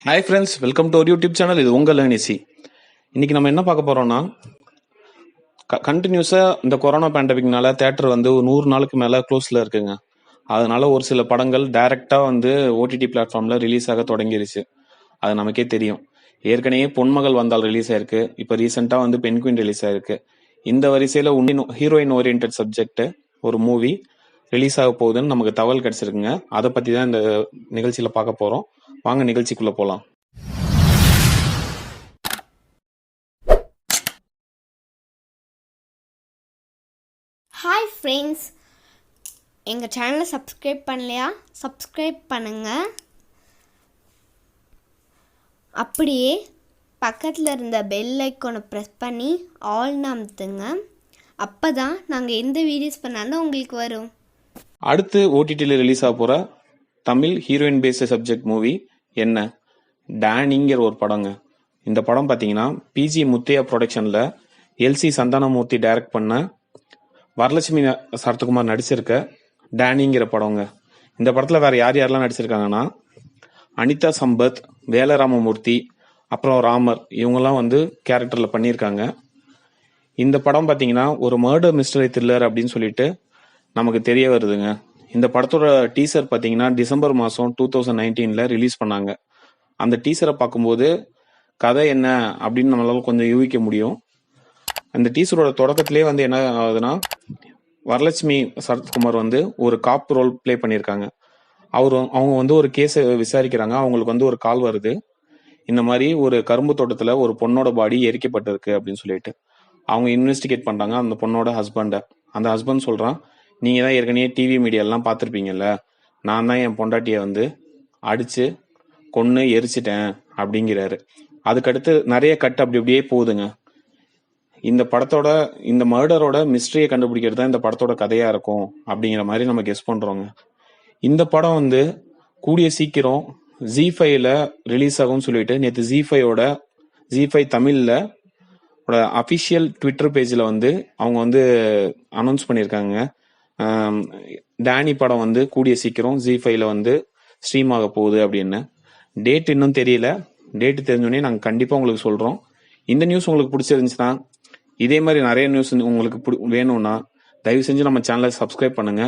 Hi friends, welcome to ஒரு YouTube channel. இது உங்கள் லேர்னிசி. இன்னைக்கு நம்ம என்ன பார்க்க போறோம்னா, கண்டினியூஸாக இந்த கொரோனா பேண்டமிக்னால தேட்டர் வந்து 100 நாளுக்கு மேலே க்ளோஸில் இருக்குங்க. அதனால ஒரு சில படங்கள் டைரெக்டாக வந்து ஓடிடி பிளாட்ஃபார்மில் ரிலீஸ் ஆக தொடங்கிருச்சு. அது நமக்கே தெரியும். ஏற்கனவே பொன்மகள் வந்தால் ரிலீஸ் ஆயிருக்கு. இப்போ ரீசெண்டாக வந்து பென்குயின் ரிலீஸ் ஆயிருக்கு. இந்த வரிசையில் ஹீரோயின் ஓரியன்ட் சப்ஜெக்ட் ஒரு மூவி ரிலீஸ் ஆக போகுதுன்னு நமக்கு தகவல் கிடைச்சிருக்குங்க. அதை பற்றி தான் இந்த நிகழ்ச்சியில் பார்க்க போகிறோம். வாங்க நிகழ்ச்சிக்குள்ளே போகலாம். ஹாய் ஃப்ரெண்ட்ஸ், எங்கள் சேனலை சப்ஸ்கிரைப் பண்ணலையா? சப்ஸ்கிரைப் பண்ணுங்கள். அப்படியே பக்கத்தில் இருந்த பெல் ஐக்கானை ப்ரெஸ் பண்ணி ஆல்னு அமுத்துங்க. அப்போ தான் நாங்கள் எந்த வீடியோஸ் பண்ணாலும் உங்களுக்கு வரும். அடுத்து ஓடிடியில் ரிலீஸ் ஆக போகிற Tamil heroine based subject movie என்ன? டேனிங்கிற ஒரு படங்க. இந்த படம் பார்த்தீங்கன்னா பிஜி முத்தையா ப்ரொடக்ஷனில் எல்சி சந்தானமூர்த்தி டைரக்ட் பண்ண வரலட்சுமி சரத்குமார் நடிச்சிருக்க டேனிங்கிற படங்க. இந்த படத்தில் வேற யார் யாரெல்லாம் நடிச்சிருக்காங்கன்னா, அனிதா சம்பத், வேலராமமூர்த்தி, அப்புறம் ராமர், இவங்கெல்லாம் வந்து கேரக்டரில் பண்ணியிருக்காங்க. இந்த படம் பார்த்தீங்கன்னா ஒரு மர்டர் மிஸ்டரி த்ரில்லர் அப்படின்னு சொல்லிட்டு நமக்கு தெரிய வருதுங்க. இந்த படத்தோட டீசர் பார்த்தீங்கன்னா டிசம்பர் மாதம் 2019 ரிலீஸ் பண்ணாங்க. அந்த டீசரை பார்க்கும்போது கதை என்ன அப்படின்னு நம்மளால கொஞ்சம் யூகிக்க முடியும். அந்த டீசரோட தொடக்கத்திலே வந்து என்ன ஆகுதுன்னா, வரலட்சுமி சரத்குமார் வந்து ஒரு காப் ரோல் பிளே பண்ணியிருக்காங்க. அவங்க வந்து ஒரு கேஸை விசாரிக்கிறாங்க. அவங்களுக்கு வந்து ஒரு கால் வருது, இந்த மாதிரி ஒரு கரும்பு தோட்டத்தில் ஒரு பொண்ணோட பாடி எரிக்கப்பட்டிருக்கு அப்படின்னு சொல்லிட்டு. அவங்க இன்வெஸ்டிகேட் பண்ணுறாங்க அந்த பொண்ணோட ஹஸ்பண்டை. அந்த ஹஸ்பண்ட் சொல்கிறான், நீங்கள் தான் ஏற்கனவே டிவி மீடியாலாம் பார்த்துருப்பீங்கல்ல, நான் தான் என் பொண்டாட்டியை வந்து அடித்து கொன்று எரிச்சிட்டேன் அப்படிங்கிறாரு. அதுக்கடுத்து நிறைய கட் அப்படி அப்படியே போகுதுங்க. இந்த படத்தோட இந்த மர்டரோட மிஸ்ட்ரியை கண்டுபிடிக்கிறது தான் இந்த படத்தோட கதையா இருக்கும் அப்படிங்கிற மாதிரி நம்ம கெஸ் பண்றோங்க. இந்த படம் வந்து கூடிய சீக்கிரம் Z5ல ரிலீஸ் ஆகும்னு சொல்லிட்டு நேற்று Z5 தமிழ்ல அஃபிஷியல் ட்விட்டர் பேஜில் வந்து அவங்க வந்து அனௌன்ஸ் பண்ணியிருக்காங்க. டேனி படம் வந்து கூடிய சீக்கிரம் Z5ல வந்து ஸ்ட்ரீம் ஆக போகுது அப்படின்னு. டேட் இன்னும் தெரியல. டேட் தெரிஞ்சோடனே நாங்கள் கண்டிப்பாக உங்களுக்கு சொல்கிறோம். இந்த நியூஸ் உங்களுக்கு பிடிச்சிருந்துச்சுன்னா, இதே மாதிரி நிறைய நியூஸ் உங்களுக்கு வேணும்னா தயவு செஞ்சு நம்ம சேனலை சப்ஸ்கிரைப் பண்ணுங்க.